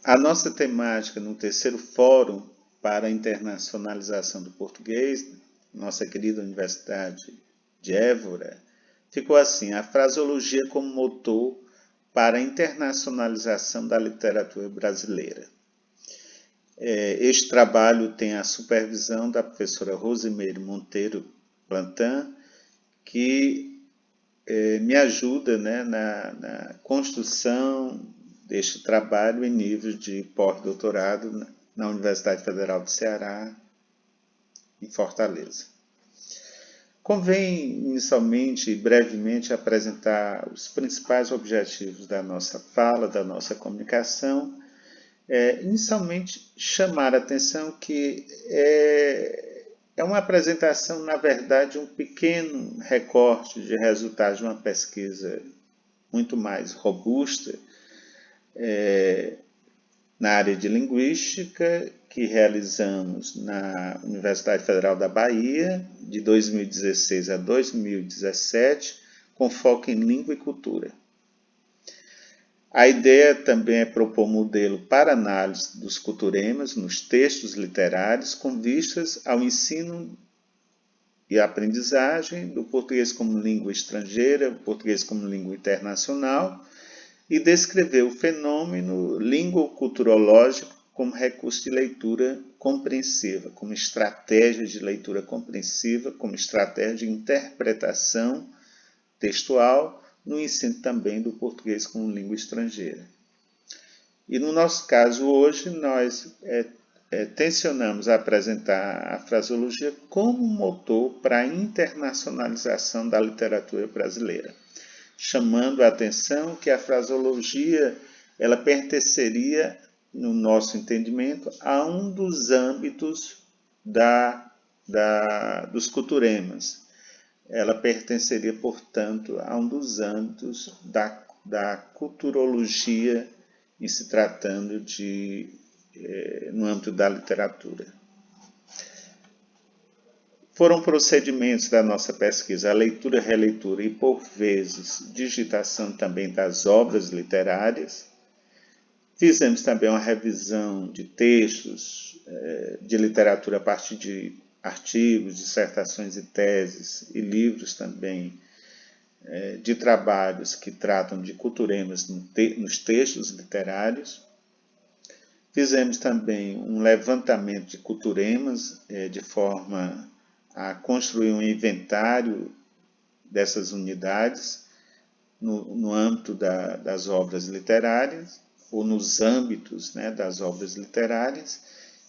A nossa temática no terceiro Fórum para a Internacionalização do Português, nossa querida Universidade de Évora, ficou assim: a fraseologia como motor para a internacionalização da literatura brasileira. Este trabalho tem a supervisão da professora Rosimeire Monteiro Plantin, que me ajuda, né, na construção deste trabalho em nível de pós-doutorado na Universidade Federal do Ceará, em Fortaleza. Convém, inicialmente e brevemente, apresentar os principais objetivos da nossa fala, da nossa comunicação. Inicialmente, chamar a atenção que é uma apresentação, na verdade, um pequeno recorte de resultados de uma pesquisa muito mais robusta na área de linguística, que realizamos na Universidade Federal da Bahia, de 2016 a 2017, com foco em língua e cultura. A ideia também é propor modelo para análise dos culturemas nos textos literários, com vistas ao ensino e aprendizagem do português como língua estrangeira, o português como língua internacional, e descrever o fenômeno linguoculturológico como recurso de leitura compreensiva, como estratégia de leitura compreensiva, como estratégia de interpretação textual, no ensino também do português como língua estrangeira. E no nosso caso hoje, nós tensionamos apresentar a fraseologia como motor para a internacionalização da literatura brasileira, chamando a atenção que a fraseologia ela pertenceria, no nosso entendimento, a um dos âmbitos dos culturemas. Ela pertenceria, portanto, a um dos âmbitos da culturologia, em se tratando no âmbito da literatura. Foram procedimentos da nossa pesquisa a leitura, releitura e, por vezes, digitação também das obras literárias. Fizemos também uma revisão de textos de literatura a partir de artigos, dissertações e teses, e livros também de trabalhos que tratam de culturemas nos textos literários. Fizemos também um levantamento de culturemas de forma a construir um inventário dessas unidades no âmbito das obras literárias, ou nos âmbitos, né, das obras literárias,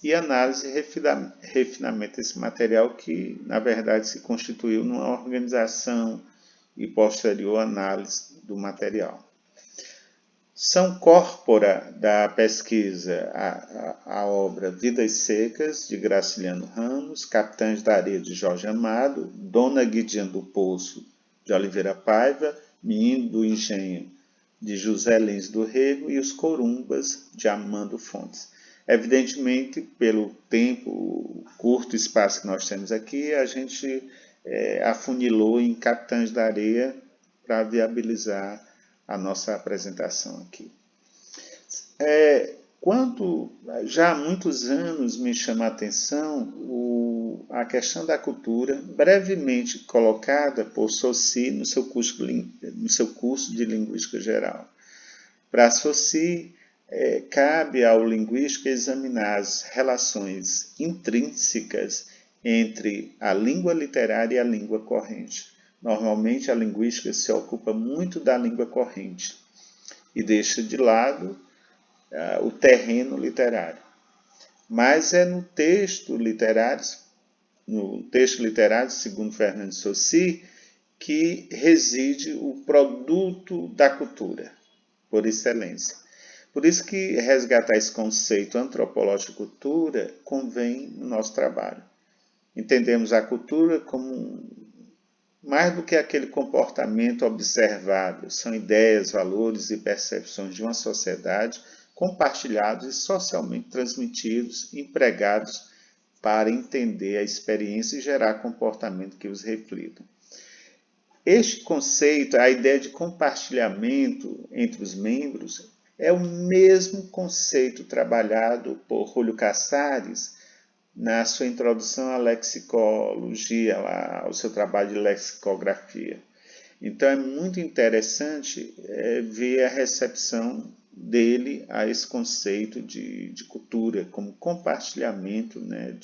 e análise e refinamento desse material que, na verdade, se constituiu numa organização e posterior análise do material. São corpora da pesquisa a obra Vidas Secas, de Graciliano Ramos, Capitães da Areia, de Jorge Amado, Dona Guidinha do Poço, de Oliveira Paiva, Menino do Engenho, de José Lins do Rego, e Os Corumbas, de Amando Fontes. Evidentemente, pelo tempo, curto espaço que nós temos aqui, a gente afunilou em Capitães da Areia para viabilizar a nossa apresentação aqui. Quando já há muitos anos me chama a atenção a questão da cultura, brevemente colocada por Saussure no seu curso de Linguística Geral. Para Saussure, cabe ao linguístico examinar as relações intrínsecas entre a língua literária e a língua corrente. Normalmente, a linguística se ocupa muito da língua corrente e deixa de lado o terreno literário. Mas é no texto literário, segundo Fernando de Saussure, que reside o produto da cultura, por excelência. Por isso que resgatar esse conceito antropológico de cultura convém no nosso trabalho. Entendemos a cultura como mais do que aquele comportamento observável, são ideias, valores e percepções de uma sociedade compartilhados e socialmente transmitidos, empregados para entender a experiência e gerar comportamento que os reflitam. Este conceito, a ideia de compartilhamento entre os membros, é o mesmo conceito trabalhado por Júlio Casares na sua introdução à lexicologia, ao seu trabalho de lexicografia. Então é muito interessante ver a recepção dele a esse conceito de cultura como compartilhamento, né,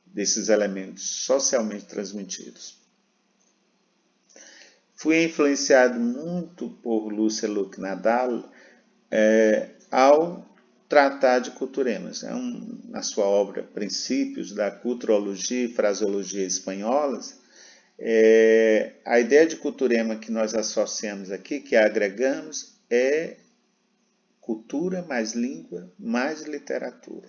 desses elementos socialmente transmitidos. Fui influenciado muito por Lúcia Luque Nadal ao tratar de culturemas. Na sua obra Princípios da Culturologia e Fraseologia Espanholas, a ideia de culturema que nós associamos aqui, que agregamos, é cultura mais língua mais literatura.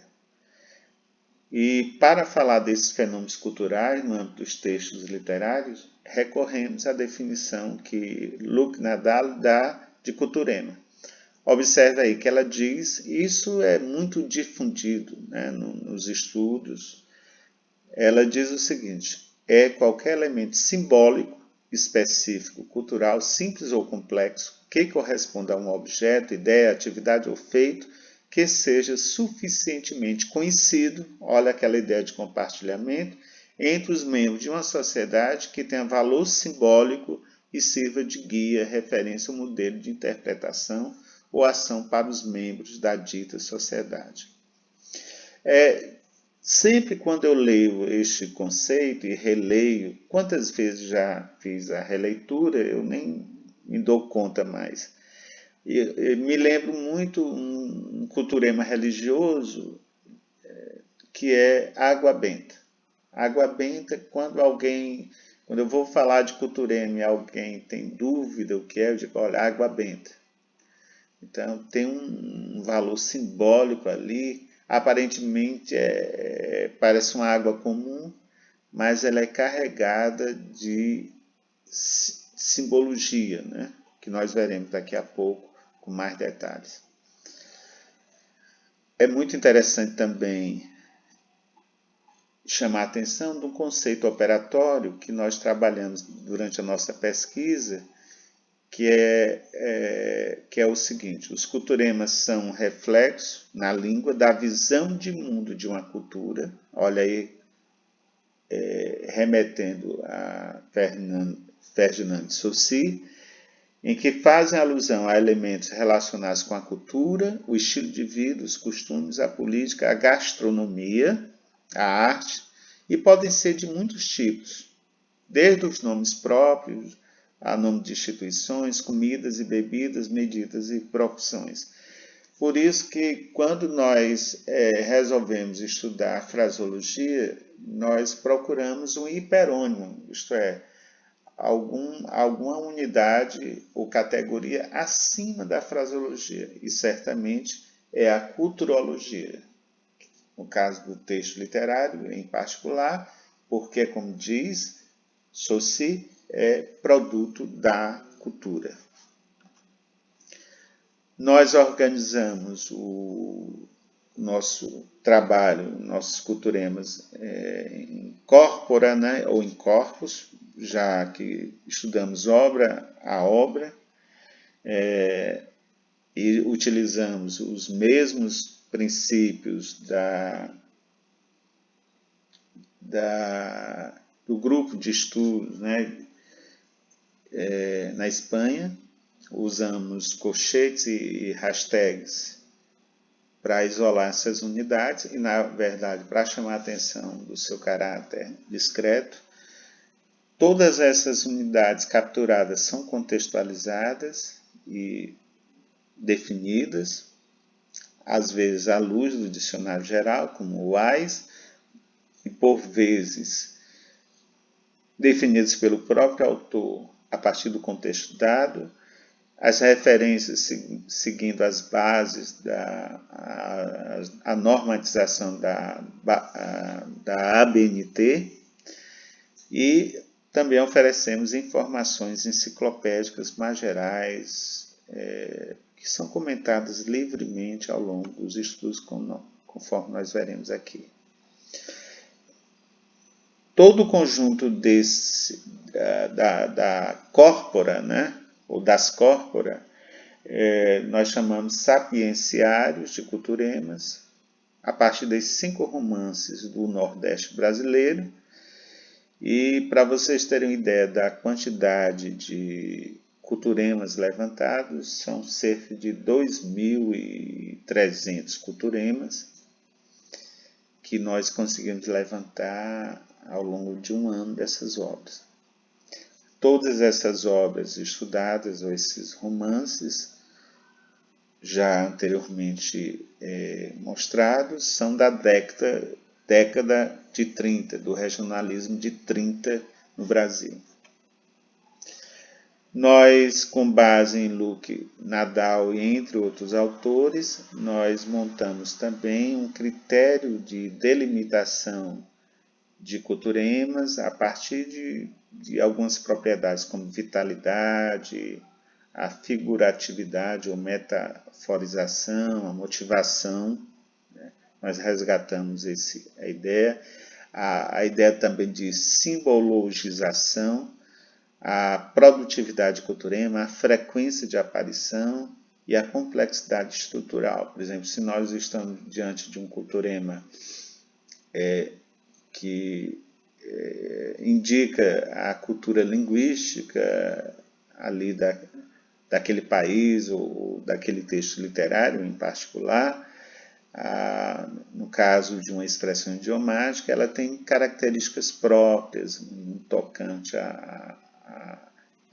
E para falar desses fenômenos culturais no âmbito dos textos literários, recorremos à definição que Luque Nadal dá de culturema. Observe aí que ela diz, isso é muito difundido, né, nos estudos, ela diz o seguinte: é qualquer elemento simbólico, específico, cultural, simples ou complexo, que corresponda a um objeto, ideia, atividade ou feito, que seja suficientemente conhecido, olha aquela ideia de compartilhamento, entre os membros de uma sociedade que tenha valor simbólico e sirva de guia, referência ou modelo de interpretação ou ação para os membros da dita sociedade. Sempre quando eu leio este conceito e releio, quantas vezes já fiz a releitura, eu nem me dou conta mais. Eu me lembro muito um culturema religioso que é água benta. Água benta, quando eu vou falar de culturema e alguém tem dúvida o que é, eu digo, olha, água benta. Então tem um valor simbólico ali, aparentemente parece uma água comum, mas ela é carregada de simbologia, né? Que nós veremos daqui a pouco com mais detalhes. É muito interessante também chamar a atenção de um conceito operatório que nós trabalhamos durante a nossa pesquisa, que é o seguinte: os culturemas são um reflexo na língua da visão de mundo de uma cultura, olha aí, remetendo a Ferdinand de Saussure, em que fazem alusão a elementos relacionados com a cultura, o estilo de vida, os costumes, a política, a gastronomia, a arte, e podem ser de muitos tipos, desde os nomes próprios, a nome de instituições, comidas e bebidas, medidas e profissões. Por isso que quando nós resolvemos estudar fraseologia, nós procuramos um hiperônimo, isto é, alguma unidade ou categoria acima da fraseologia, e certamente é a culturologia. No caso do texto literário, em particular, porque, como diz Saussure, é produto da cultura. Nós organizamos o nosso trabalho, nossos culturemas em corpora, né, ou em corpus, já que estudamos obra a obra, e utilizamos os mesmos princípios do grupo de estudos, né, na Espanha. Usamos colchetes e hashtags para isolar essas unidades e, na verdade, para chamar a atenção do seu caráter discreto. Todas essas unidades capturadas são contextualizadas e definidas, às vezes à luz do dicionário geral, como o AIS, e por vezes definidas pelo próprio autor a partir do contexto dado, as referências seguindo as bases a normatização da ABNT, e também oferecemos informações enciclopédicas mais gerais, que são comentadas livremente ao longo dos estudos, conforme nós veremos aqui. Todo o conjunto da corpora, né, ou das corpora, nós chamamos sapienciários de culturemas, a partir desses 5 romances do Nordeste brasileiro. E para vocês terem uma ideia da quantidade de culturemas levantados, são cerca de 2.300 culturemas que nós conseguimos levantar ao longo de um ano dessas obras. Todas essas obras estudadas, ou esses romances, já anteriormente mostrados, são da década de 30, do regionalismo de 30 no Brasil. Nós, com base em Luc Nadal e entre outros autores, nós montamos também um critério de delimitação de culturemas a partir de algumas propriedades como vitalidade, a figuratividade ou metaforização, a motivação. Nós resgatamos a ideia. A ideia também de simbologização, a produtividade culturema, a frequência de aparição e a complexidade estrutural. Por exemplo, se nós estamos diante de um culturema que indica a cultura linguística ali daquele país ou daquele texto literário em particular, no caso de uma expressão idiomática, ela tem características próprias, no tocante à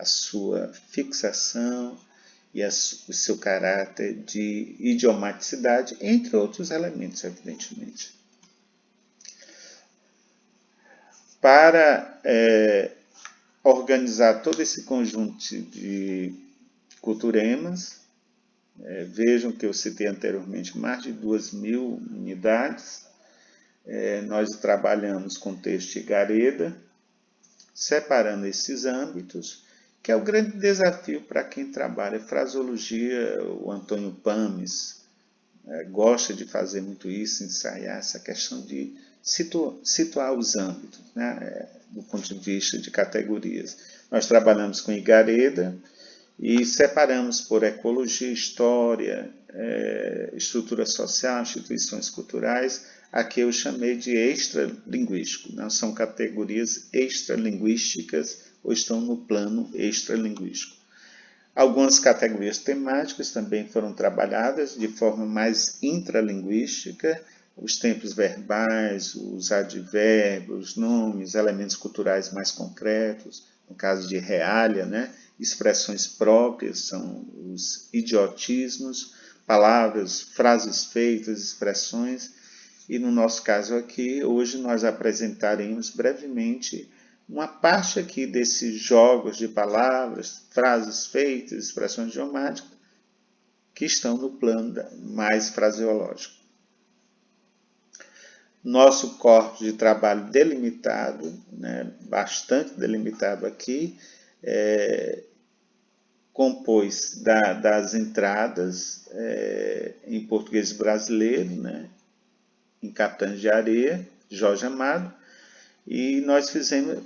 sua fixação e o seu caráter de idiomaticidade, entre outros elementos, evidentemente. Para organizar todo esse conjunto de culturemas, vejam que eu citei anteriormente mais de 2.000 unidades. Nós trabalhamos com texto Igareda, separando esses âmbitos, que é o grande desafio para quem trabalha fraseologia. O Antônio Pames gosta de fazer muito isso, ensaiar essa questão de situar os âmbitos, né, do ponto de vista de categorias. Nós trabalhamos com Igareda e separamos por ecologia, história, estrutura social, instituições culturais, a que eu chamei de extralinguístico. Não são categorias extralinguísticas ou estão no plano extralinguístico. Algumas categorias temáticas também foram trabalhadas de forma mais intralinguística, os tempos verbais, os advérbios, os nomes, elementos culturais mais concretos, no caso de reália, né? Expressões próprias, são os idiotismos, palavras, frases feitas, expressões. E no nosso caso aqui, hoje nós apresentaremos brevemente uma parte aqui desses jogos de palavras, frases feitas, expressões idiomáticas, que estão no plano mais fraseológico. Nosso corpo de trabalho delimitado, né, bastante delimitado aqui, compôs das entradas em português brasileiro, né, em Capitães de Areia, Jorge Amado, e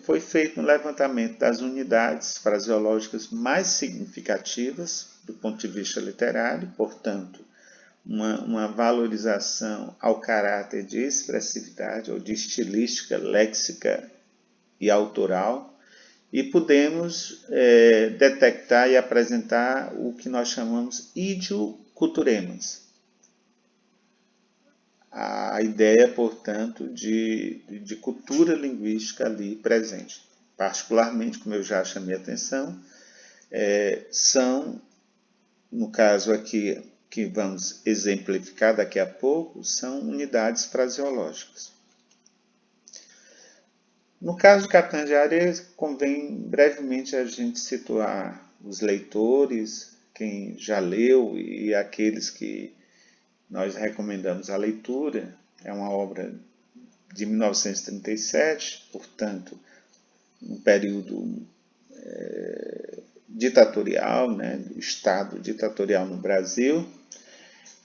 foi feito um levantamento das unidades fraseológicas mais significativas do ponto de vista literário, portanto, uma valorização ao caráter de expressividade ou de estilística, léxica e autoral, e pudemos detectar e apresentar o que nós chamamos idioculturemas. A ideia, portanto, de cultura linguística ali presente. Particularmente, como eu já chamei a atenção, são, no caso aqui, que vamos exemplificar daqui a pouco, são unidades fraseológicas. No caso de Capitães de Areia, convém brevemente a gente situar os leitores, quem já leu e aqueles que nós recomendamos a leitura. É uma obra de 1937, portanto, um período ditatorial, né, Estado ditatorial no Brasil.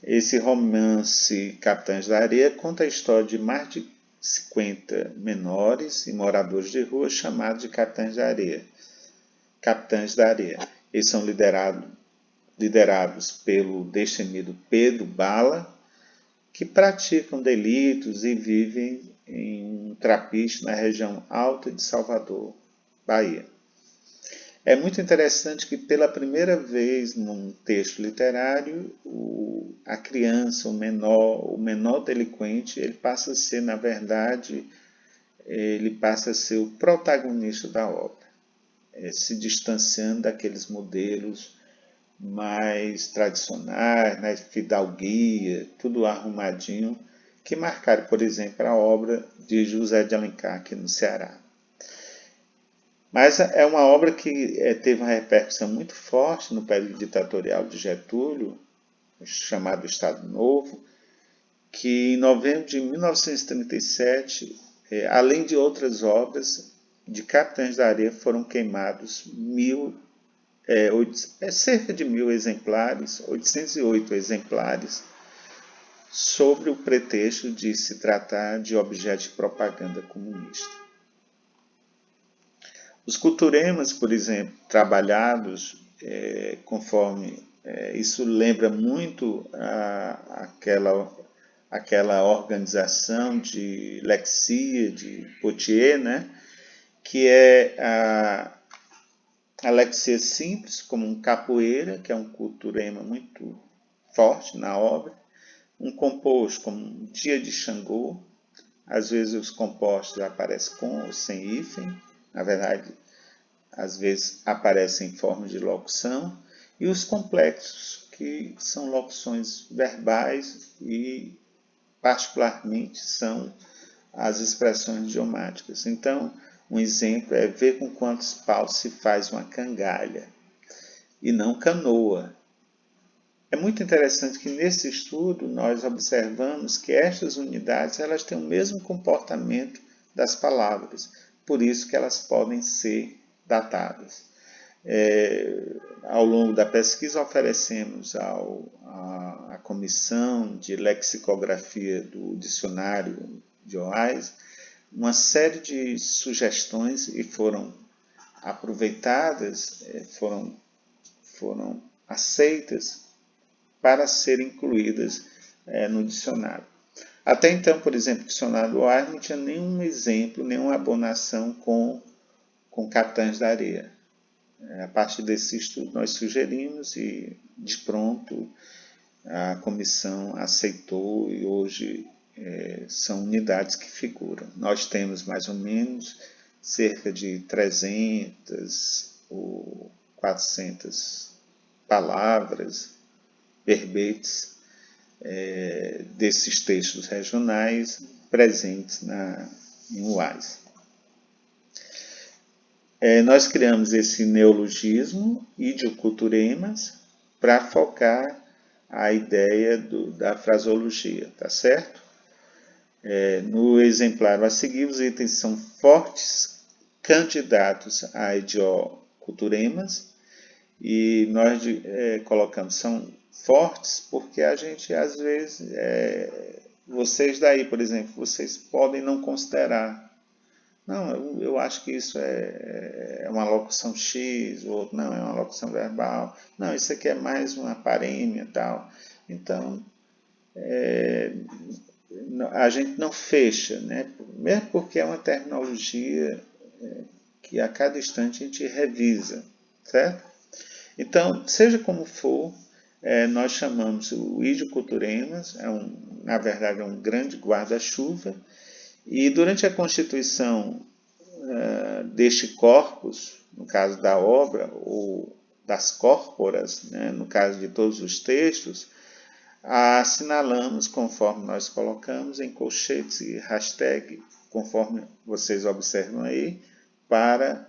Esse romance Capitães da Areia conta a história de mais de 50 menores e moradores de rua chamados de Capitães da Areia. Capitães da Areia. Eles são liderados liderados pelo destemido Pedro Bala, que praticam delitos e vivem em um trapiche na região alta de Salvador, Bahia. É muito interessante que pela primeira vez num texto literário, a criança, o menor delinquente, ele passa a ser, na verdade, ele passa a ser o protagonista da obra, se distanciando daqueles modelos mais tradicionais, né, fidalguia, tudo arrumadinho, que marcaram, por exemplo, a obra de José de Alencar aqui no Ceará. Mas é uma obra que teve uma repercussão muito forte no período ditatorial de Getúlio, chamado Estado Novo, que em novembro de 1937, além de outras obras de Capitães da Areia, foram queimados cerca de 1.000 exemplares, 808 exemplares, sobre o pretexto de se tratar de objeto de propaganda comunista. Os culturemas, por exemplo, trabalhados conforme isso lembra muito aquela organização de lexia de Potier, né? Que é a lexia simples, como um capoeira, que é um culturema muito forte na obra, um composto como um dia de Xangô, às vezes os compostos aparecem com ou sem hífen, na verdade, às vezes aparecem em forma de locução, e os complexos, que são locuções verbais e, particularmente, são as expressões idiomáticas. Então, um exemplo é ver com quantos paus se faz uma cangalha, e não canoa. É muito interessante que nesse estudo nós observamos que estas unidades elas têm o mesmo comportamento das palavras, por isso que elas podem ser datadas. Ao longo da pesquisa oferecemos à Comissão de Lexicografia do Dicionário de Wise uma série de sugestões e foram aproveitadas, foram aceitas para serem incluídas no dicionário. Até então, por exemplo, o dicionário do Wise não tinha nenhum exemplo, nenhuma abonação com Capitães da Areia. A partir desse estudo nós sugerimos e de pronto a comissão aceitou e hoje são unidades que figuram. Nós temos mais ou menos cerca de 300 ou 400 palavras, verbetes, desses textos regionais presentes em Wise. Nós criamos esse neologismo, idioculturemas, para focar a ideia da fraseologia, tá certo? No exemplar a seguir, os itens são fortes candidatos a idioculturemas, e nós colocamos são fortes porque a gente, às vezes, vocês daí, por exemplo, vocês podem não considerar. Não, eu acho que isso é uma locução X, ou outro, não, é uma locução verbal. Não, isso aqui é mais uma parêmia e tal. Então, a gente não fecha, né? Mesmo porque é uma terminologia que a cada instante a gente revisa, certo? Então, seja como for, nós chamamos o idioculturemas, na verdade é um grande guarda-chuva, e durante a constituição deste corpus, no caso da obra, ou das córporas, né, no caso de todos os textos, assinalamos, conforme nós colocamos, em colchetes e hashtag, conforme vocês observam aí, para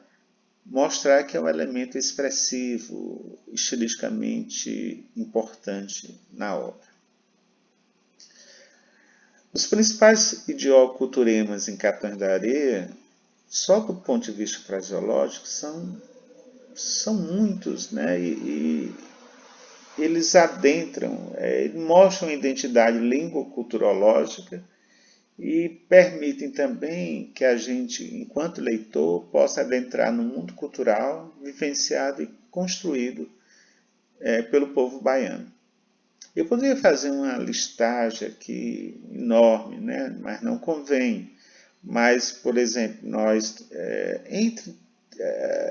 mostrar que é um elemento expressivo, estilisticamente importante na obra. Os principais idioculturemas em Capitães da Areia, só do ponto de vista fraseológico, são muitos, né? E eles adentram, mostram a identidade linguoculturológica e permitem também que a gente, enquanto leitor, possa adentrar no mundo cultural vivenciado e construído pelo povo baiano. Eu poderia fazer uma listagem aqui enorme, né? Mas não convém. Mas, por exemplo, nós,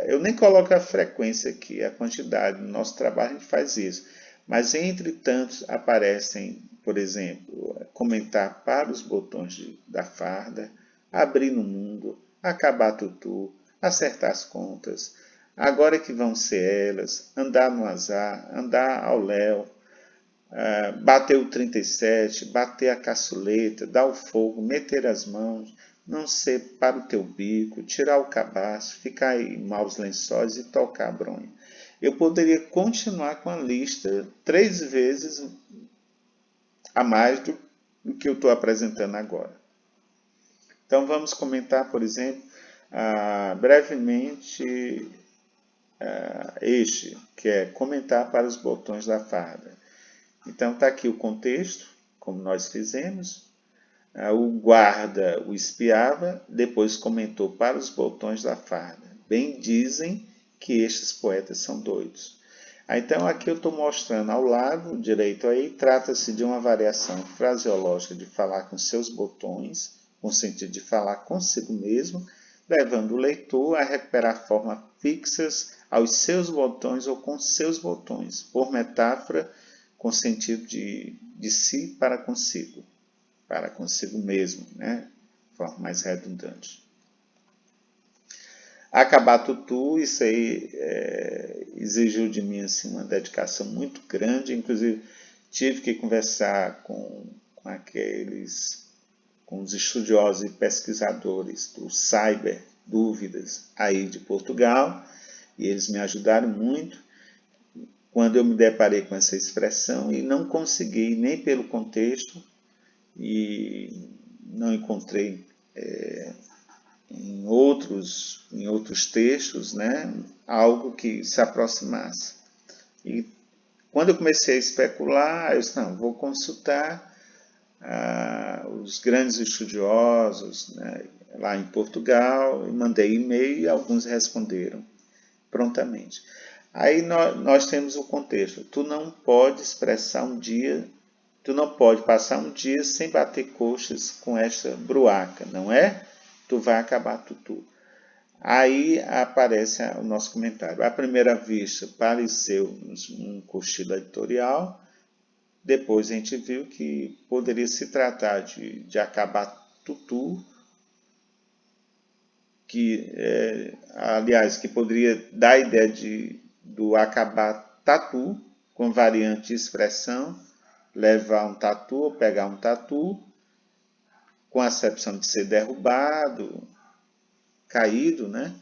eu nem coloco a frequência aqui, a quantidade, no nosso trabalho a gente faz isso. Mas, entre tantos, aparecem, por exemplo, comentar para os botões da farda, abrir no mundo, acabar tutu, acertar as contas, agora que vão ser elas, andar no azar, andar ao léu, bater o 37, bater a caçuleta, dar o fogo, meter as mãos, não ser para o teu bico, tirar o cabaço, ficar em maus lençóis e tocar a bronha. Eu poderia continuar com a lista 3 vezes a mais do que eu estou apresentando agora. Então vamos comentar, por exemplo, brevemente este, que é comentar para os botões da farda. Então está aqui o contexto, como nós fizemos. O guarda o espiava, depois comentou para os botões da farda. Bem dizem que estes poetas são doidos. Então aqui eu estou mostrando ao lado direito aí, trata-se de uma variação fraseológica de falar com seus botões, no sentido de falar consigo mesmo, levando o leitor a recuperar formas fixas aos seus botões ou com seus botões, por metáfora, com sentido de si para consigo mesmo, né? De forma mais redundante. Acabar tutu, isso aí exigiu de mim assim, uma dedicação muito grande, inclusive tive que conversar com os estudiosos e pesquisadores do Cyber Dúvidas aí de Portugal, e eles me ajudaram muito quando eu me deparei com essa expressão e não consegui, nem pelo contexto, e não encontrei em outros textos, né, algo que se aproximasse. E quando eu comecei a especular, eu disse, não, vou consultar os grandes estudiosos, né, lá em Portugal, e mandei e-mail e alguns responderam prontamente. Aí nós temos o contexto. Tu não pode expressar um dia, tu não pode passar um dia sem bater coxas com esta bruaca, não é? Tu vai acabar tutu. Aí aparece o nosso comentário. À primeira vista pareceu um cochilo editorial, depois a gente viu que poderia se tratar de acabar tutu, que aliás, que poderia dar a ideia do acabar tatu, com variante de expressão, levar um tatu ou pegar um tatu, com a acepção de ser derrubado, caído, né?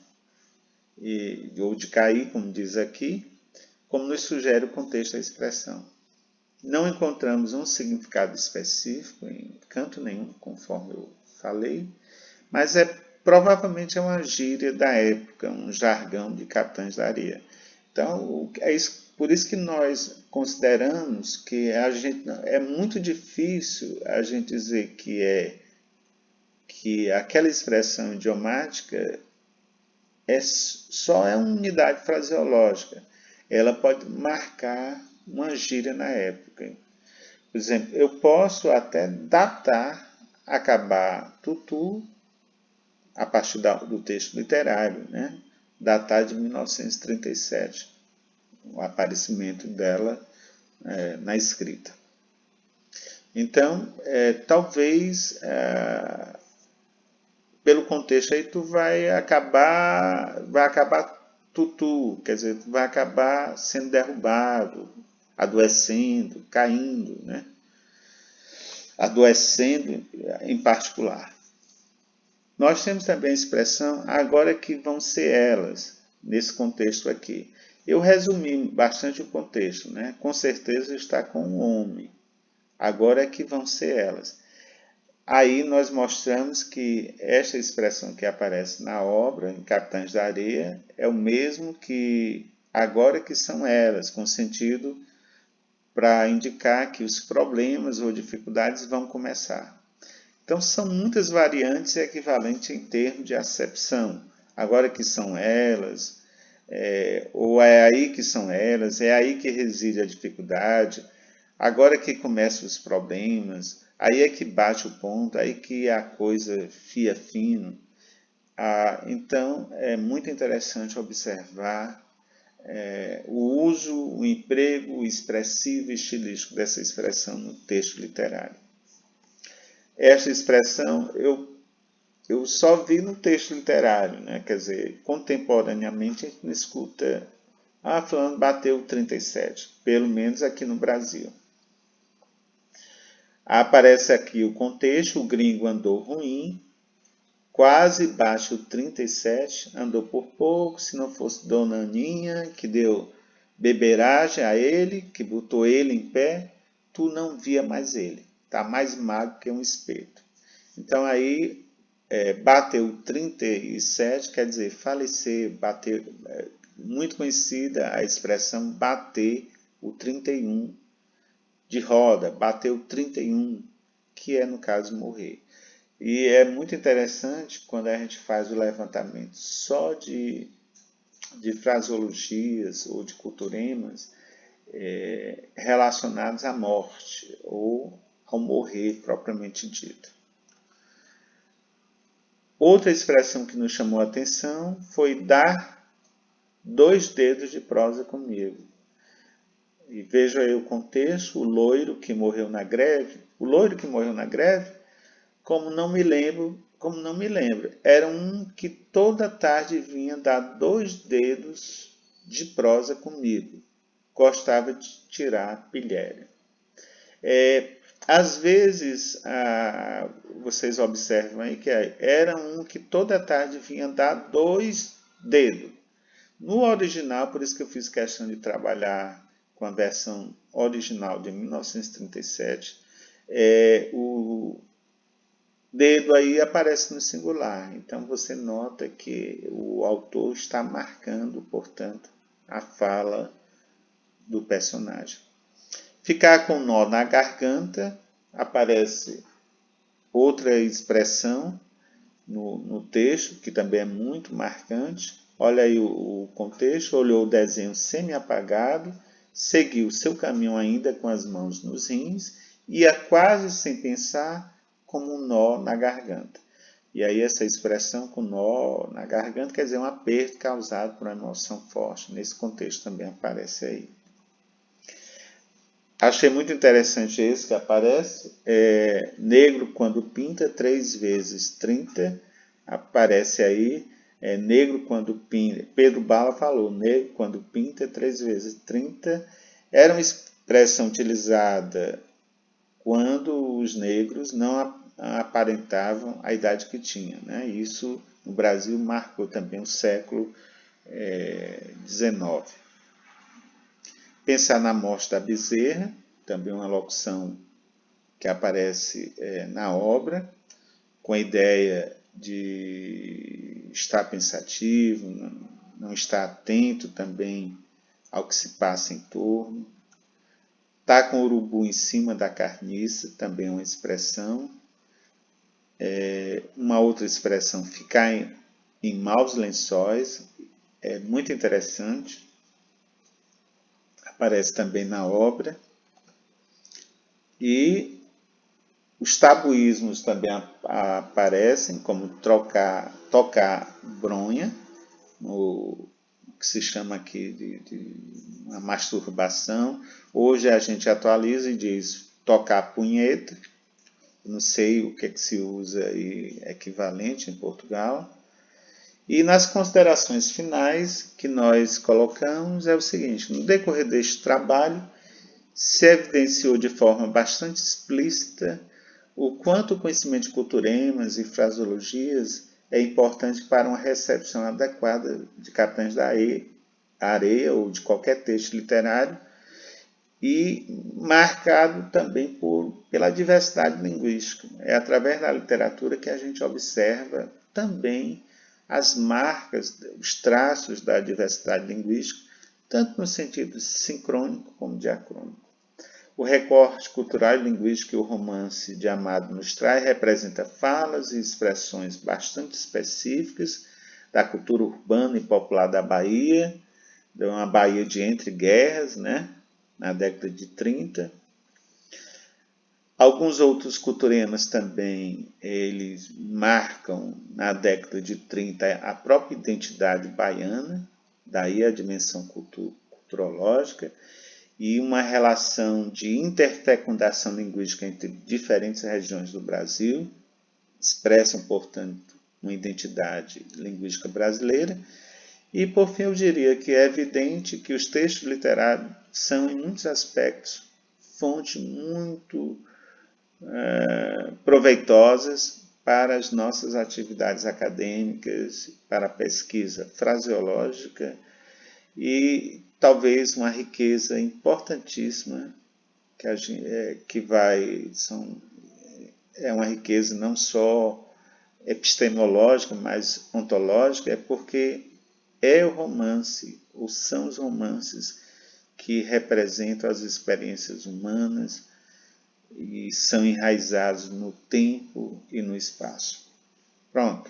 Ou de cair, como diz aqui, como nos sugere o contexto da expressão. Não encontramos um significado específico em canto nenhum, conforme eu falei, mas provavelmente é uma gíria da época, um jargão de capitães da areia. Então, por isso que nós consideramos que é muito difícil a gente dizer que aquela expressão idiomática só é uma unidade fraseológica. Ela pode marcar uma gíria na época. Por exemplo, eu posso até datar, acabar tutu, a partir do texto literário, né? Datar de 1937, o aparecimento dela na escrita. Então, talvez, pelo contexto aí, tu vai acabar tutu, quer dizer, tu vai acabar sendo derrubado, adoecendo, caindo, né? Adoecendo em particular. Nós temos também a expressão agora que vão ser elas, nesse contexto aqui. Eu resumi bastante o contexto, né? Com certeza está com o homem. Agora é que vão ser elas. Aí nós mostramos que esta expressão que aparece na obra, em Capitães da Areia, é o mesmo que agora que são elas, com sentido para indicar que os problemas ou dificuldades vão começar. Então, são muitas variantes equivalentes em termos de acepção. Agora que são elas, ou é aí que são elas, é aí que reside a dificuldade, agora que começam os problemas, aí é que bate o ponto, aí que a coisa fia fino. Então, é muito interessante observar o uso, o emprego expressivo e estilístico dessa expressão no texto literário. Esta expressão eu só vi no texto literário, né? Quer dizer, contemporaneamente a gente não escuta, fulano bateu 37, pelo menos aqui no Brasil. Aparece aqui o contexto, o gringo andou ruim, quase bate o 37, andou por pouco, se não fosse Dona Aninha, que deu beberagem a ele, que botou ele em pé, tu não via mais ele, está mais magro que um espeto. Então aí, bateu 37, quer dizer, falecer, bater, muito conhecida a expressão bater o 31 de roda, bateu 31, que é no caso morrer. E é muito interessante quando a gente faz o levantamento só de fraseologias ou de culturemas relacionados à morte ou ao morrer propriamente dito. Outra expressão que nos chamou a atenção foi dar 2 dedos de prosa comigo. E veja aí o contexto, o loiro que morreu na greve. O loiro que morreu na greve, como não me lembro, era um que toda tarde vinha dar 2 dedos de prosa comigo. Gostava de tirar pilhéria. Às vezes, vocês observam aí que era um que toda tarde vinha dar 2 dedos. No original, por isso que eu fiz questão de trabalhar com a versão original de 1937, o dedo aí aparece no singular. Então você nota que o autor está marcando, portanto, a fala do personagem. Ficar com nó na garganta, aparece outra expressão no texto, que também é muito marcante. Olha aí o contexto, olhou o desenho semi-apagado, seguiu seu caminho ainda com as mãos nos rins, ia quase sem pensar, como um nó na garganta. E aí essa expressão com nó na garganta quer dizer um aperto causado por uma emoção forte. Nesse contexto também aparece aí. Achei muito interessante esse que aparece. Negro quando pinta 3 vezes 30. Aparece aí. Negro quando pinta. Pedro Bala falou, negro quando pinta 3 vezes 30. Era uma expressão utilizada quando os negros não aparentavam a idade que tinham, né? Isso no Brasil marcou também o século XIX. Pensar na morte da bezerra, também uma locução que aparece na obra, com a ideia de estar pensativo, não estar atento também ao que se passa em torno. Tá com o urubu em cima da carniça, também é uma expressão. Uma outra expressão, ficar em maus lençóis, é muito interessante. Aparece também na obra. E os tabuísmos também aparecem, como tocar bronha, o que se chama aqui de uma masturbação. Hoje a gente atualiza e diz tocar punheta. Não sei o que se usa aí equivalente em Portugal. E nas considerações finais que nós colocamos é o seguinte: no decorrer deste trabalho, se evidenciou de forma bastante explícita o quanto o conhecimento de culturemas e fraseologias é importante para uma recepção adequada de Capitães da Areia ou de qualquer texto literário, e marcado também pela diversidade linguística. É através da literatura que a gente observa também as marcas, os traços da diversidade linguística, tanto no sentido sincrônico como diacrônico. O recorte cultural e linguístico que o romance de Amado nos traz representa falas e expressões bastante específicas, da cultura urbana e popular da Bahia, de uma Bahia de entre guerras, né, na década de 30. Alguns outros culturemas também, eles marcam na década de 30 a própria identidade baiana, daí a dimensão culturológica, e uma relação de interfecundação linguística entre diferentes regiões do Brasil, expressam, portanto, uma identidade linguística brasileira. E, por fim, eu diria que é evidente que os textos literários são, em muitos aspectos, fontes muito proveitosas para as nossas atividades acadêmicas, para a pesquisa fraseológica e talvez uma riqueza importantíssima é uma riqueza não só epistemológica, mas ontológica, é porque é o romance, ou são os romances que representam as experiências humanas e são enraizados no tempo e no espaço. Pronto.